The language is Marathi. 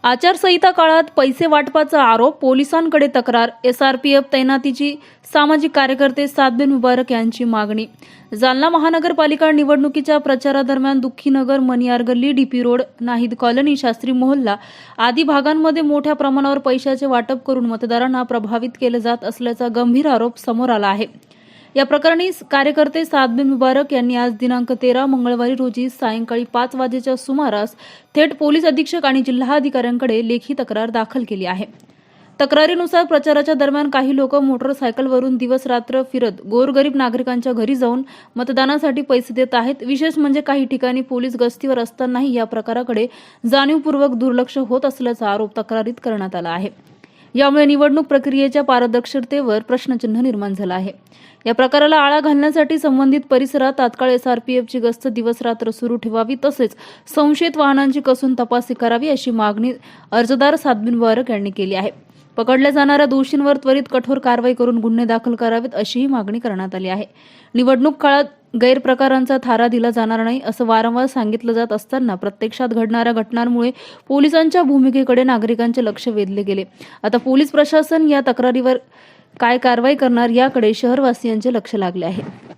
आचारसंहिता काळात पैसे वाटपाचा आरोप, पोलिसांकडे तक्रार. एसआरपीएफ तैनातीची सामाजिक कार्यकर्ते सादबिन मुबारक यांची मागणी. जालना महानगरपालिका निवडणुकीच्या प्रचारादरम्यान दुःखीनगर, मनियार गल्ली, DP road, Nahid colony, Shastri मोहल्ला आदी भागांमध्ये मोठ्या प्रमाणावर पैशाचे वाटप करून मतदारांना प्रभावित केले जात असल्याचा गंभीर आरोप समोर आला आहे. या प्रकरणी कार्यकर्ते सादबिन मुबारक यांनी आज दिनांक 13 मंगळवारी रोजी सायंकाळी 5 वाजेच्या सुमारास थेट पोलीस अधीक्षक आणि जिल्हाधिकाऱ्यांकडे लेखी तक्रार दाखल केली आहे. तक्रारीनुसार प्रचाराच्या दरम्यान काही लोक मोटरसायकलवरून दिवस रात्र फिरत गोरगरीब नागरिकांच्या घरी जाऊन मतदानासाठी पैसे देत आहेत. विशेष म्हणजे काही ठिकाणी पोलीस गस्तीवर असतानाही या प्रकाराकडे जाणीवपूर्वक दुर्लक्ष होत असल्याचा आरोप तक्रारीत करण्यात आला आहे. यामुळे निवडणूक प्रक्रियेच्या पारदर्शकतेवर प्रश्नचिन्ह निर्माण झाला आहे. या प्रकाराला आळा घालण्यासाठी संबंधित परिसरात तात्काळ एसआरपीएफची गस्त दिवसरात्र सुरू ठेवावी, तसेच संशयित वाहनांची कसून तपासणी करावी अशी मागणी अर्जदार सादबिन मुबारक यांनी केली आहे. पकडल्या जाणाऱ्या दोषींवर त्वरित कठोर कारवाई करून गुन्हे दाखल करावेत अशीही मागणी करण्यात आली आहे. निवडणूक काळात गैरप्रकारांचा थारा दिला जाणार नाही असं वारंवार सांगितलं जात असताना प्रत्यक्षात घडणाऱ्या घटनांमुळे पोलिसांच्या भूमिकेकडे नागरिकांचे लक्ष वेधले गेले. आता पोलीस प्रशासन या तक्रारीवर काय कारवाई करणार याकडे शहरवासियांचे लक्ष लागले आहे.